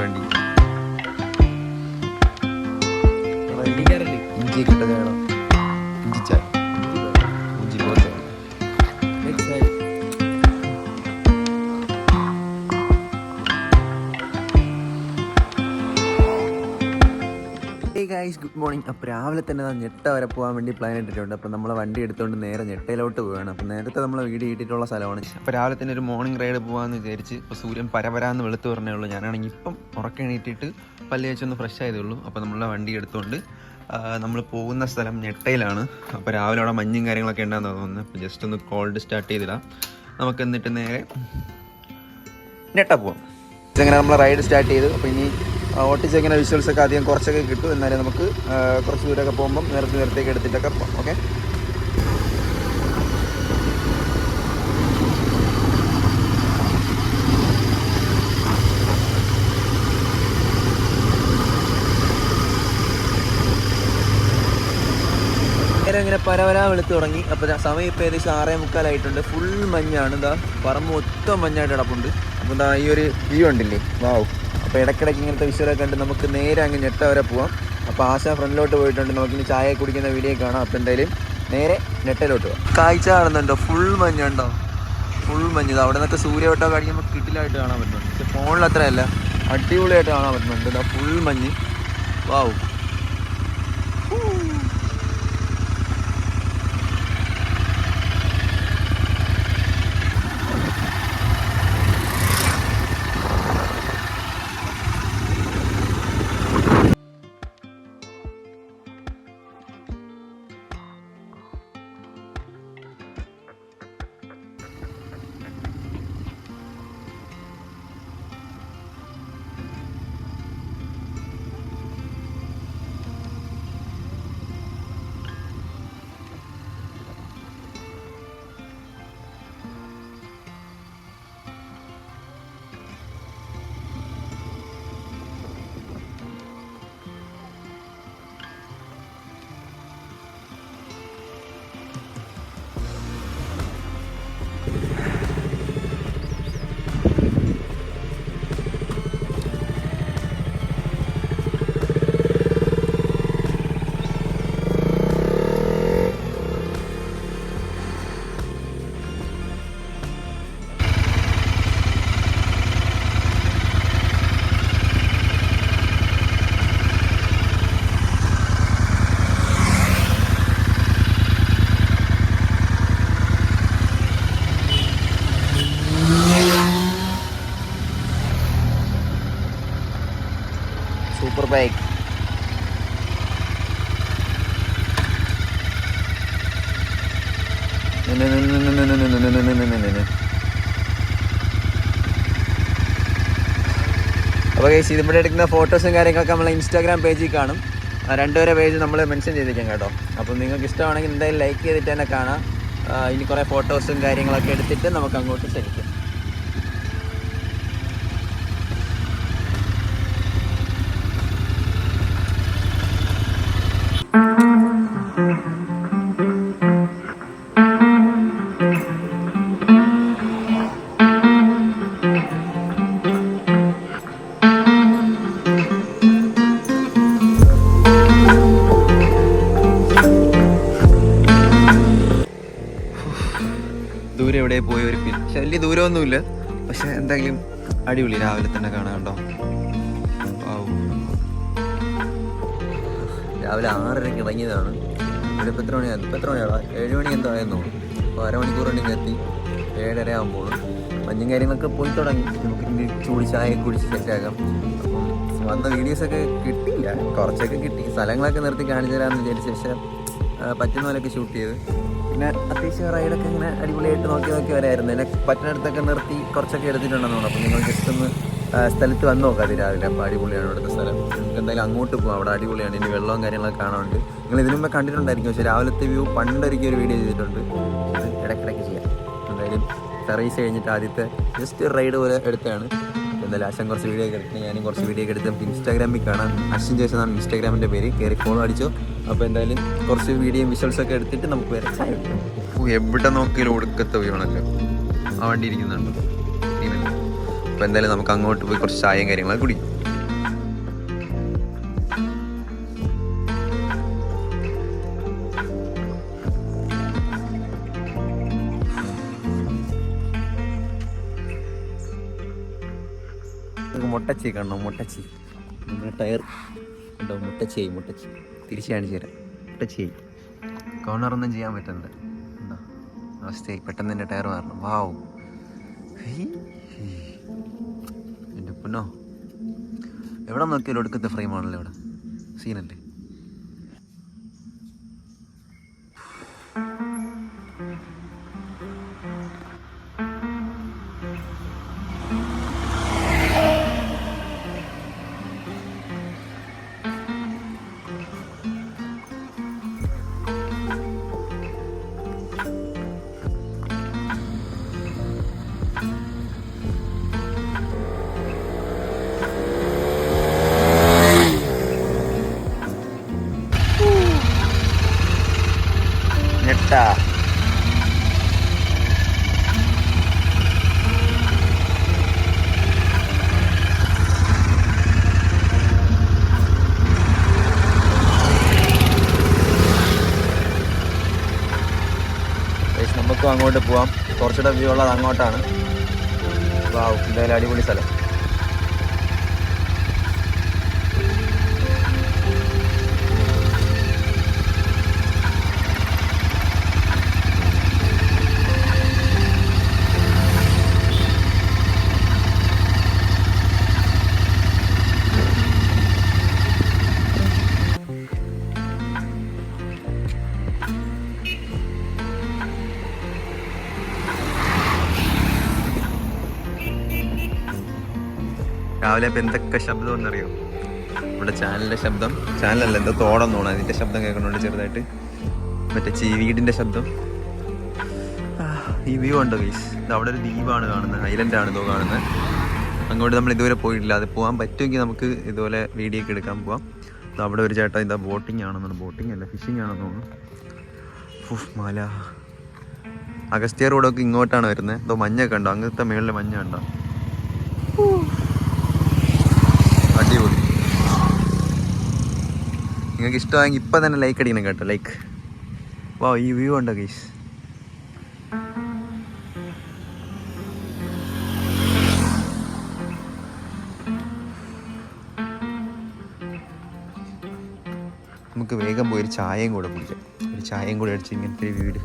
വണ്ടി. ഇഞ്ചി കിട്ടുക വേണം. ഇഞ്ചി ചായ ഇഞ്ചി പോത്തെ. Guys good morning. അപ്പോൾ രാവിലെ തന്നെ ഞെട്ട വരെ പോകാൻ വേണ്ടി പ്ലാൻ ഇട്ടിട്ടുണ്ട്. അപ്പോൾ നമ്മൾ വണ്ടി എടുത്തുകൊണ്ട് നേരെ ഞെട്ടയിലോട്ട് പോവുകയാണ്. അപ്പോൾ നേരത്തെ നമ്മൾ വീഡിയോ ഇട്ടിട്ടുള്ള സ്ഥലമാണ്. അപ്പോൾ രാവിലെ തന്നെ ഒരു മോർണിംഗ് റൈഡ് പോകാമെന്ന് വിചാരിച്ച്. ഇപ്പോൾ സൂര്യൻ പരപരാന്ന് വെളുത്ത് പറഞ്ഞേ ഉള്ളൂ. ഞാനാണെങ്കിൽ ഇപ്പം ഉറക്കണീട്ടിട്ട് പല്ല് വെച്ചൊന്ന് ഫ്രഷ് ആയതേ ഉള്ളൂ. അപ്പോൾ നമ്മളെ വണ്ടി എടുത്തുകൊണ്ട് നമ്മൾ പോകുന്ന സ്ഥലം ഞെട്ടയിലാണ്. അപ്പോൾ രാവിലെ അവിടെ മഞ്ഞും കാര്യങ്ങളൊക്കെ ഉണ്ടാകുന്ന തോന്നുന്നത്. അപ്പോൾ ജസ്റ്റ് ഒന്ന് കോൾഡ് സ്റ്റാർട്ട് ചെയ്തിടാം നമുക്ക്. എന്നിട്ട് നേരെ ഞെട്ട പോവാം. ഇങ്ങനെ നമ്മൾ റൈഡ് സ്റ്റാർട്ട് ചെയ്തു. അപ്പോൾ ഇനി ഓട്ടിച്ച് ഇങ്ങനെ വിഷ്വൽസൊക്കെ അധികം കുറച്ചൊക്കെ കിട്ടും. എന്നാലും നമുക്ക് കുറച്ച് ദൂരമൊക്കെ പോകുമ്പം നേരത്തേക്ക് എടുത്തിട്ടൊക്കെ പോകാം. ഓക്കെ, ഇങ്ങനെ പരവരാ വെളുത്ത് തുടങ്ങി. അപ്പോൾ സമയം ഇപ്പോൾ ഏകദേശം 6:45 ഫുൾ മഞ്ഞാണ്. ഇതാ പറമ്പ് മൊത്തം മഞ്ഞായിട്ട് കിടപ്പുണ്ട്. അപ്പോൾ ഇതാ ഈ ഒരു വ്യൂ ഉണ്ടില്ലേ, വാവ്. അപ്പോൾ ഇടയ്ക്കിടയ്ക്ക് ഇങ്ങനത്തെ വിഷ്വലൊക്കെ കണ്ട് നമുക്ക് നേരെ അങ്ങ് ഞെട്ട വരെ പോവാം. അപ്പോൾ ആശ ഫ്രണ്ടിലോട്ട് പോയിട്ടുണ്ട്. നമുക്കിനി ചായ കുടിക്കുന്ന വീഡിയോ കാണാം. അപ്പോൾ എന്തായാലും നേരെ ഞെട്ടയിലോട്ട് പോവാം. കാഴ്ച കാണുന്നുണ്ടോ? ഫുൾ മഞ്ഞുണ്ടോ? ഫുൾ മഞ്ഞ്. ഇത് അവിടെ നിന്നൊക്കെ സൂര്യവട്ടമൊക്കെ അടിക്കുമ്പോൾ കിട്ടിലായിട്ട് കാണാൻ പറ്റുന്നുണ്ട്. പക്ഷെ ഫോണിൽ അത്രയല്ല, അടിപൊളിയായിട്ട് കാണാൻ പറ്റുന്നുണ്ട്. ഇതാ ഫുൾ മഞ്ഞ്, വാവ്. Super bike. അപ്പോൾ ഗൈസ് ഇതിവിടെ എടുക്കുന്ന ഫോട്ടോസും കാര്യങ്ങളൊക്കെ നമ്മളെ ഇൻസ്റ്റാഗ്രാം പേജിൽ കാണും. 2 പേജ് നമ്മൾ മെൻഷൻ ചെയ്തിരിക്കാം കേട്ടോ. അപ്പോൾ നിങ്ങൾക്ക് ഇഷ്ടമാണെങ്കിൽ എന്തായാലും ലൈക്ക് ചെയ്തിട്ട് തന്നെ കാണാം. ഇനി കുറേ ഫോട്ടോസും കാര്യങ്ങളൊക്കെ എടുത്തിട്ട് നമുക്ക് അങ്ങോട്ട് ക്ഷണിക്കാം. ദൂരെ എവിടെ പോയ ഒരു ഫീൽ. പക്ഷെ വലിയ ദൂരമൊന്നുമില്ല. പക്ഷെ എന്തായാലും അടിപൊളി. രാവിലെ തന്നെ കാണാൻ കേട്ടോ. രാവിലെ 6:30 ഇറങ്ങിയതാണ്. ഇവിടെ ഇപ്പോൾ എത്ര മണിയാണ്? 7 മണി എന്തോ ആയെന്നോ. അപ്പോൾ അരമണിക്കൂർ ഉണ്ടെങ്കിൽ എത്തി. 7:30 ആകുമ്പോൾ മഞ്ഞും കാര്യങ്ങളൊക്കെ പോയി തുടങ്ങി. നമുക്ക് ചൂട് ചായ കുടിച്ച് സെറ്റാക്കാം. അപ്പം വന്ന വീഡിയോസൊക്കെ കിട്ടിയില്ല, കുറച്ചൊക്കെ കിട്ടി. സ്ഥലങ്ങളൊക്കെ നിർത്തി കാണിച്ചു തരാമെന്ന് വിചാരിച്ച ശേഷം പറ്റുന്ന പോലെയൊക്കെ ഷൂട്ട് ചെയ്ത്. പിന്നെ അത്യാവശ്യം റൈഡൊക്കെ ഇങ്ങനെ അടിപൊളിയായിട്ട് നോക്കി വരായിരുന്നു. എന്നെ പറ്റുന്നിടത്തൊക്കെ നിർത്തി കുറച്ചൊക്കെ എടുത്തിട്ടുണ്ടെന്ന് തോന്നുന്നു. അപ്പോൾ നിങ്ങൾ ജസ്റ്റ് ഒന്ന് സ്ഥലത്ത് വന്ന് നോക്കാം അത് രാവിലെ. അപ്പോൾ അടിപൊളിയാണ് ഇവിടുത്തെ സ്ഥലം. നിങ്ങൾക്ക് എന്തായാലും അങ്ങോട്ട് പോകാം, അവിടെ അടിപൊളിയാണ്. ഇനി വെള്ളവും കാര്യങ്ങളൊക്കെ കാണാനുണ്ട്. നിങ്ങൾ ഇതിനു മുമ്പേ കണ്ടിട്ടുണ്ടായിരിക്കും. പക്ഷേ രാവിലത്തെ വ്യൂ പണ്ടൊരിക്കൽ ഒരു വീഡിയോ ചെയ്തിട്ടുണ്ട്. ഇത് ഇടയ്ക്കിടയ്ക്ക് ചെയ്യാം. എന്തായാലും സർവീസ് കഴിഞ്ഞിട്ട് ആദ്യത്തെ ജസ്റ്റ് റൈഡ് പോലെ എടുത്തതാണ്. എന്തായാലും അശ്വൻ കുറച്ച് വീഡിയോ ഒക്കെ എടുത്ത് ഞാനും കുറച്ച് വീഡിയോ ഒക്കെ എടുത്ത് നമുക്ക് ഇൻസ്റ്റാഗ്രാമിൽ കാണാം. അശ്വിൻ ജേഴ്സ് എന്നാണ് ഇൻസ്റ്റാഗ്രാമിൻ്റെ പേര്. കയറി ഫോളോ അടിച്ചോ. അപ്പോൾ എന്തായാലും കുറച്ച് വീഡിയോയും വിഷ്വൽസൊക്കെ എടുത്തിട്ട് നമുക്ക് വരെ ചായ കിട്ടും. എവിടെ നോക്കിയാലും ഒടുക്കത്തെ വ്യൂ ആണല്ലോ. ആ വണ്ടി ഇരിക്കുന്നുണ്ട്. അപ്പോൾ എന്തായാലും നമുക്ക് അങ്ങോട്ട് പോയി കുറച്ച് ചായയും കാര്യങ്ങളൊക്കെ കുടിക്കും. മുട്ടച്ചി കാണണം, മുട്ടച്ചി നമ്മുടെ ടയർ ഉണ്ടോ, മുട്ടച്ചി തിരിച്ച് കാണിച്ചു തരാം. മുട്ടച്ചി കോർണറൊന്നും ചെയ്യാൻ പറ്റുന്നുണ്ട്, എന്താ അവസ്ഥയായി. പെട്ടെന്ന് എൻ്റെ ടയർ മാറണം. വാവ്, എൻ്റെ പൊന്നോ, എവിടെ നോക്കിയാലും ഒടുക്കത്തെ ഫ്രെയിമാണല്ലോ ഇവിടെ, സീനല്ലേ. ഞെട്ടാ നമുക്കും അങ്ങോട്ട് പോവാം. കുറച്ചുകൂടെ വ്യൂ ഉള്ളത് അങ്ങോട്ടാണ്. വാവ്, എന്തായാലും അടിപൊളി സ്ഥലം. രാവിലെ ഇപ്പം എന്തൊക്കെ ശബ്ദം എന്നറിയോ? ഇവിടെ ചാനലിൻ്റെ ശബ്ദം, ചാനലല്ല എന്തോ തോടെന്ന് തോന്നുന്നു, അതിൻ്റെ ശബ്ദം കേൾക്കുന്നുണ്ട് ചെറുതായിട്ട്. മറ്റേ വീടിൻ്റെ ശബ്ദം. ഈ വ്യൂ ഉണ്ടോ ഗൈസ്? ഇത് അവിടെ ഒരു ദ്വീപാണ് കാണുന്നത്, ഐലൻഡാണ് ഇതോ കാണുന്നത്. അങ്ങോട്ട് നമ്മൾ ഇതുവരെ പോയിട്ടില്ല. അത് പോകാൻ പറ്റുമെങ്കിൽ നമുക്ക് ഇതുപോലെ വീഡിയോ ഒക്കെ എടുക്കാൻ പോവാം. അവിടെ ഒരു ചേട്ടാ ഇതാ ബോട്ടിംഗ് ആണെന്നാണ്, ബോട്ടിംഗ് അല്ല ഫിഷിംഗ് ആണെന്ന് തോന്നുന്നു. മല, അഗസ്ത്യ റോഡൊക്കെ ഇങ്ങോട്ടാണ് വരുന്നത്. ഇതോ മഞ്ഞൊക്കെ ഉണ്ടോ, അങ്ങനത്തെ മേളിലെ മഞ്ഞ ഉണ്ടോ? അടിപൊളി. നിങ്ങൾക്ക് ഇഷ്ടമായെങ്കിൽ ഇപ്പം തന്നെ ലൈക്ക് അടിക്കണം കേട്ടോ, ലൈക്ക്. വാ, ഈ വ്യൂ ഉണ്ടോ ഗൈസ്? നമുക്ക് വേഗം പോയി ഒരു ചായയും കൂടെ കുടിക്കാം. ഒരു ചായയും കൂടെ അടിച്ച് ഇങ്ങനത്തെ ഒരു വീട്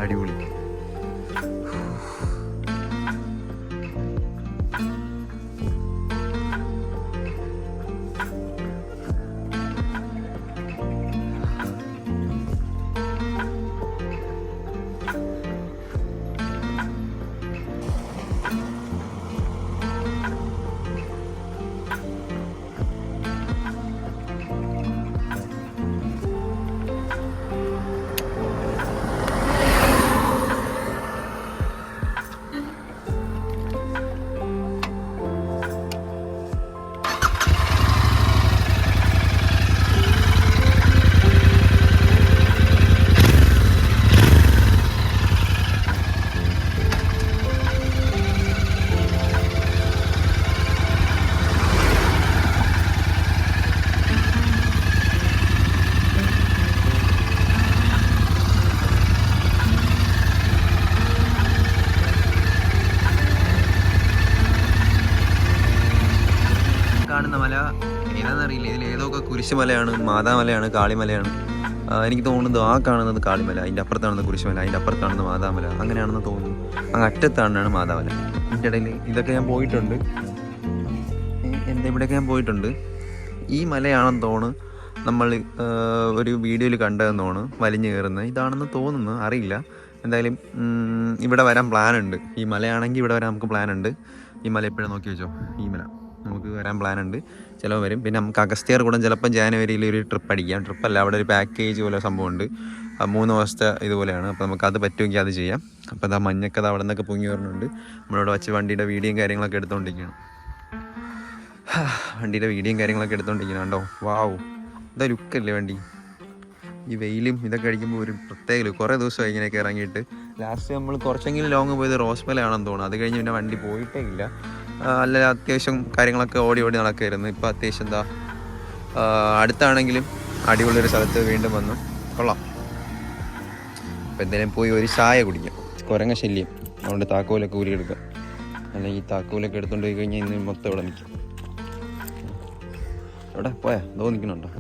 അടിപൊളി. കാണുന്ന മല ഏതാണെന്നറിയില്ല. ഇതിൽ ഏതൊക്കെ കുരിശുമലയാണ്, മാതാമലയാണ്, കാളിമലയാണ്. എനിക്ക് തോന്നുന്നത് ആ കാണുന്നത് കാളിമല, അതിൻ്റെ അപ്പുറത്താണെന്ന് കുരിശുമല, അതിൻ്റെ അപ്പുറത്താണെന്ന് മാതാമല, അങ്ങനെയാണെന്ന് തോന്നുന്നു. അങ്ങ് അറ്റത്താണ് മാതാമല. ഇതിൻ്റെ ഇടയിൽ ഇതൊക്കെ ഞാൻ പോയിട്ടുണ്ട്, ഇവിടെയൊക്കെ ഞാൻ പോയിട്ടുണ്ട്. ഈ മലയാണെന്ന് തോന്നുന്നു നമ്മൾ ഒരു വീഡിയോയിൽ കണ്ടതെന്ന് തോന്നുന്നു, വലിഞ്ഞു കയറുന്നത് ഇതാണെന്ന് തോന്നുന്നു, അറിയില്ല. എന്തായാലും ഇവിടെ വരാൻ പ്ലാനുണ്ട്. ഈ മലയാണെങ്കിൽ ഇവിടെ വരാൻ നമുക്ക് പ്ലാനുണ്ട്. ഈ മല എപ്പോഴും നോക്കി വെച്ചോ, ഈ മല നമുക്ക് വരാൻ പ്ലാനുണ്ട്, ചിലവ് വരും. പിന്നെ നമുക്ക് അഗസ്ത്യാർകൂടം ചിലപ്പം ജാനുവരിയിൽ ഒരു ട്രിപ്പ് അടിക്കാം. ട്രിപ്പല്ല, അവിടെ ഒരു പാക്കേജ് പോലെ സംഭവമുണ്ട്, 3 ദിവസത്തെ ഇതുപോലെയാണ്. അപ്പോൾ നമുക്കത് പറ്റുമെങ്കിൽ അത് ചെയ്യാം. അപ്പോൾ അതാ മഞ്ഞക്കഥ അവിടെ നിന്നൊക്കെ പൊങ്ങി വരുന്നുണ്ട്. നമ്മളിവിടെ വച്ച് വണ്ടിയുടെ വീഡിയോയും കാര്യങ്ങളൊക്കെ എടുത്തുകൊണ്ടിരിക്കുകയാണ്. കണ്ടോ? വാവ്, ഇതാ ലുക്കല്ലേ വണ്ടി. ഈ വെയിലും ഇതൊക്കെ അടിക്കുമ്പോൾ ഒരു പ്രത്യേക ലുക്ക്. കുറേ ദിവസമായി ഇങ്ങനെയൊക്കെ ഇറങ്ങിയിട്ട്. ലാസ്റ്റ് നമ്മൾ കുറച്ചെങ്കിലും ലോങ് പോയത് റോസ്മലയാണെന്ന് തോന്നുന്നു. അത് കഴിഞ്ഞ് പിന്നെ വണ്ടി പോയിട്ടേ ഇല്ല. അല്ല, അത്യാവശ്യം കാര്യങ്ങളൊക്കെ ഓടി നടക്കുമായിരുന്നു. ഇപ്പോൾ അത്യാവശ്യം എന്താ അടുത്താണെങ്കിലും അടിപൊളിയൊരു സ്ഥലത്ത് വീണ്ടും വന്നു. കൊള്ളാം. അപ്പോൾ എന്തായാലും പോയി ഒരു ചായ കുടിക്കാം. കുരങ്ങ ശല്യം അതുകൊണ്ട് താക്കോലൊക്കെ ഊരിയെടുക്കാം. അല്ലെങ്കിൽ ഈ താക്കോലൊക്കെ എടുത്തുകൊണ്ട് പോയി കഴിഞ്ഞാൽ ഇന്ന് മൊത്തം ഇവിടെ നിൽക്കും. എവിടെ പോയാ തോന്നിക്കണുണ്ടോ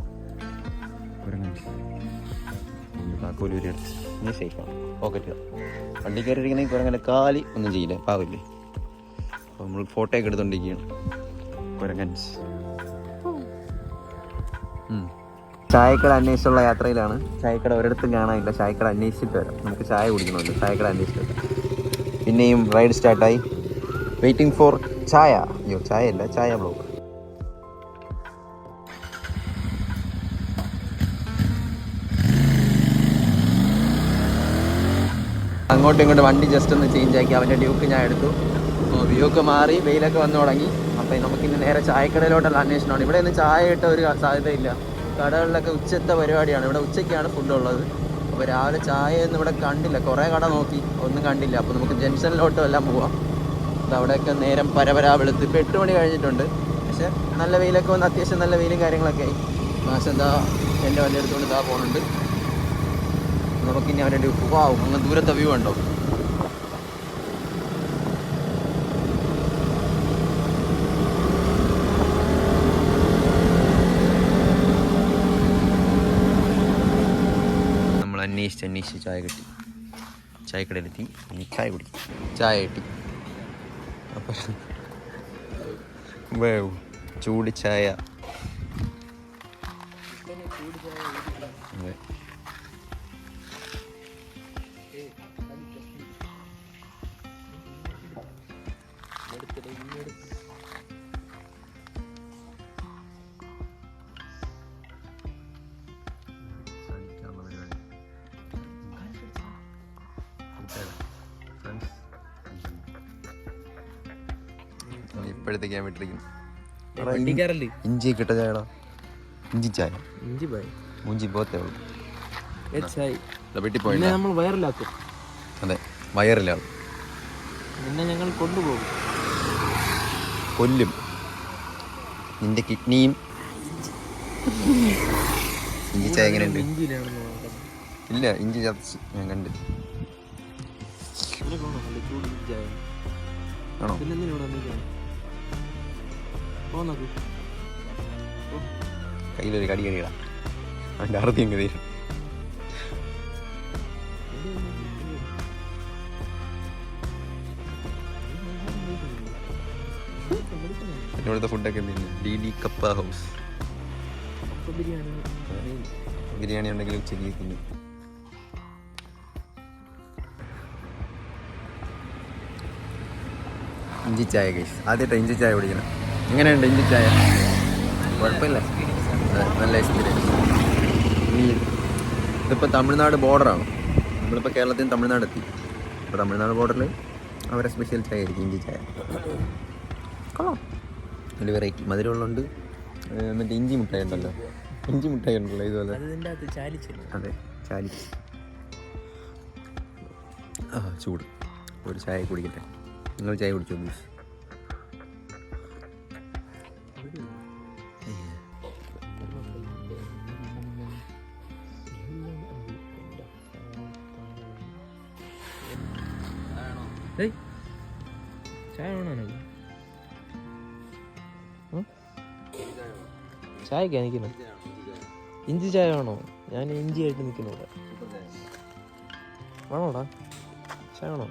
താക്കോലൂരി അടിച്ച് ഇനി സേഫാണ് പോക്കറ്റ് വണ്ടി കയറിയിരിക്കണമെങ്കിൽ കുരങ്ങനെ കാലി ഒന്നും ചെയ്യില്ല പാവില്ലേ. അപ്പോൾ നമ്മൾ ഫോട്ടോ ഒക്കെ എടുത്തോണ്ടിരിക്കുകയാണ് കുരങ്ങൻസ്. ചായക്കട അന്വേഷിച്ചുള്ള യാത്രയിലാണ്. ചായക്കട ഒരിടത്തും കാണാനില്ല. ചായക്കട അന്വേഷിച്ചിട്ട് വരാം. നമുക്ക് ചായ കുടിക്കണമല്ലോ. ചായക്കട അന്വേഷിച്ചിട്ട് വരാം. പിന്നെയും റൈഡ് സ്റ്റാർട്ടായി. വെയിറ്റിംഗ് ഫോർ ചായ. അയ്യോ ചായ അല്ല, ചായ ബ്ലോക്ക്. അങ്ങോട്ടും ഇങ്ങോട്ടും വണ്ടി ജസ്റ്റ് ഒന്ന് ചേഞ്ച് ആക്കി അവൻ്റെ ഡ്യൂക്ക് ഞാൻ എടുത്തു. വ്യൂക്ക് മാറി വെയിലൊക്കെ വന്നു തുടങ്ങി. അപ്പം നമുക്കിന്ന് നേരെ ചായക്കടയിലോട്ടുള്ള അന്വേഷണമാണ്. ഇവിടെ ഒന്നും ചായ ഇട്ട ഒരു സാധ്യതയില്ല. കടകളിലൊക്കെ ഉച്ചത്തെ പരിപാടിയാണ്. ഇവിടെ ഉച്ചയ്ക്കാണ് ഫുഡുള്ളത്. അപ്പോൾ രാവിലെ ചായ ഒന്നും ഇവിടെ കണ്ടില്ല. കുറേ കട നോക്കി, ഒന്നും കണ്ടില്ല. അപ്പോൾ നമുക്ക് ജംഗ്ഷനിലോട്ടും എല്ലാം പോവാം. അവിടെയൊക്കെ നേരം പരപരാ വെളുത്ത് ഇപ്പോൾ 8 മണി കഴിഞ്ഞിട്ടുണ്ട്. പക്ഷേ നല്ല വെയിലൊക്കെ വന്ന് അത്യാവശ്യം നല്ല വെയിലും കാര്യങ്ങളൊക്കെ ആയി. മാസം എന്താ എൻ്റെ വണ്ടി എടുത്തുകൊണ്ട് ഇതാ പോകുന്നുണ്ട്. നമുക്കിനി അവൻ്റെ ഡ്യൂക്ക് പോവും. അങ്ങ് ദൂരത്തെ വ്യൂ ഉണ്ടോ? അന്വേഷിച്ച് ചായ കിട്ടി. ചായക്കടയിലെത്തി. ഇനി ചായ കുടിക്കും. ചായ കിട്ടി. അപ്പം ചൂട് ചായ. അതെ. ഇപ്പോഴത്തേക്ക് ഞാൻ വിട്ടിരിക്കുന്നു. ഇഞ്ചി കിട്ട ചായടാ. ഇഞ്ചി ചായ. മൂഞ്ചി പോത്തേ ഉള്ളൂ. വീട്ടിൽ പോയി നമ്മൾ വയറിലാക്കും. അതെ, വയറിലാവും. പിന്നെ ഞങ്ങൾ കൊണ്ടുപോകും. കൊല്ലും നിന്റെ കിഡ്നിയും. ഇഞ്ചി ചായ എങ്ങനെയുണ്ട്? ഇല്ല, ഇഞ്ചി ചതച്ച് ഞാൻ കണ്ട്. ആണോ? കയ്യിലൊരു കടി കടിയിടാം. അവൻ്റെ അറുതി അങ്ങ് തീരും. ഇവിടുത്തെ ഫുഡൊക്കെ എന്തെങ്കിലും DD കപ്പ ഹൗസ്. ബിരിയാണി ഉണ്ടെങ്കിൽ ഉച്ചയ്ക്ക് തിന്നും. ഇഞ്ചി ചായ ഗൈസ്. ആദ്യമായിട്ട് ഇഞ്ചി ചായ കുടിക്കണം. എങ്ങനെയുണ്ട് ഇഞ്ചി ചായ? കുഴപ്പമില്ല, നല്ല എക്സ്പീരിയൻസ്. ഇതിപ്പോൾ തമിഴ്നാട് ബോർഡറാണ്. നമ്മളിപ്പോൾ കേരളത്തിൽ നിന്ന് തമിഴ്നാട് എത്തി. ഇപ്പോൾ തമിഴ്നാട് ബോർഡറിൽ അവരെ സ്പെഷ്യൽ ചായ ആയിരിക്കും ഇഞ്ചി ചായ. കൊള്ളാം, ഒരു വെറൈറ്റി. മധുരമുള്ളുണ്ട്. മറ്റേ ഇഞ്ചി മുട്ടായി ഉണ്ടല്ലോ, ഇഞ്ചി മുട്ടായി ഉണ്ടല്ലോ ഇതുപോലെ. അതെ, ചാലിച്ച്. ആ ചൂട്. ഒരു ചായ കുടിക്കട്ടെ. നിങ്ങൾ ചായ കുടിച്ചോ പ്ലീസ്? ചായ വേണോ? ചായക്കാ നിൽക്കുന്നു. ഇഞ്ചി ചായ വേണോ? ഞാൻ ഇഞ്ചി ആയിട്ട് നിൽക്കുന്നു ഇവിടെ. വേണോടാ ചായ വേണോ?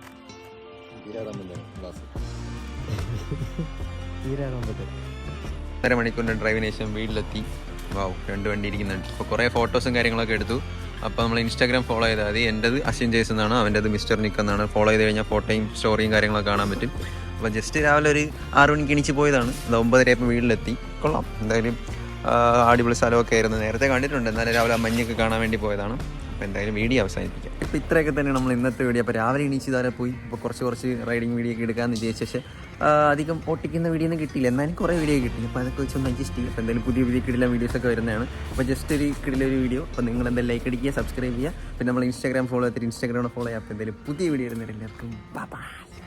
അരമണിക്കൂറിൻ്റെ ഡ്രൈവിന് ശേഷം വീട്ടിലെത്തി. വാവ്, 2 വണ്ടി ഇരിക്കുന്നുണ്ട്. അപ്പോൾ കുറേ ഫോട്ടോസും കാര്യങ്ങളൊക്കെ എടുത്തു. അപ്പോൾ നമ്മൾ ഇൻസ്റ്റാഗ്രാം ഫോളോ ചെയ്താൽ മതി. എൻ്റെത് അശ്വിൻ ജേസ് എന്നാണ്, അവൻ്റെത് മിസ്റ്റർ നിക്ക് എന്നാണ്. ഫോളോ ചെയ്ത് കഴിഞ്ഞാൽ ഫോട്ടോയും സ്റ്റോറിയും കാര്യങ്ങളൊക്കെ കാണാൻ പറ്റും. അപ്പോൾ ജസ്റ്റ് രാവിലെ ഒരു 6 മണിക്ക് എണീച്ച് പോയതാണ്. അത് 9:30 വീട്ടിലെത്തി. കൊള്ളാം, എന്തായാലും അടിപൊളി സ്ഥലമൊക്കെ ആയിരുന്നു. നേരത്തെ കണ്ടിട്ടുണ്ട്, എന്നാലും രാവിലെ മഞ്ഞൊക്കെ കാണാൻ വേണ്ടി പോയതാണ്. അപ്പോൾ എന്തായാലും വീഡിയോ അവസാനിപ്പിക്കാം. ഇപ്പോൾ ഇത്രയൊക്കെ തന്നെ നമ്മൾ ഇന്നത്തെ വീഡിയോ. അപ്പോൾ രാവിലെ എണീച്ച് ഇതാരെ പോയി. ഇപ്പോൾ കുറച്ച് റൈഡിങ് വീഡിയോ ഒക്കെ എടുക്കാമെന്ന് വിചാരിച്ച. പക്ഷേ അധികം ഓട്ടിക്കുന്ന വീഡിയോ ഒന്നും കിട്ടിയില്ല, എന്നാലും കുറേ വീഡിയോ കിട്ടി. അപ്പോൾ അതൊക്കെ വെച്ചൊന്ന് അഡ്ജസ്റ്റ് ചെയ്യും. അപ്പോൾ എന്തായാലും പുതിയ കിടില വീഡിയോസൊക്കെ വരുന്നതാണ്. അപ്പോൾ ജസ്റ്റ് ഒരു കിടിലൊരു വീഡിയോ. അപ്പോൾ നിങ്ങൾ എന്തായാലും ലൈക്ക് അടിക്കുക, സബ്സ്ക്രൈബ് ചെയ്യുക. പിന്നെ നമ്മൾ ഇൻസ്റ്റാഗ്രാം ഫോളോ ചെയ്തിട്ട് ഇൻസ്റ്റാഗ്രാമിൽ ഫോളോ ചെയ്യുക. അപ്പോൾ എന്തായാലും പുതിയ വീഡിയോ വരുന്നവരെല്ലാവർക്കും ബൈ.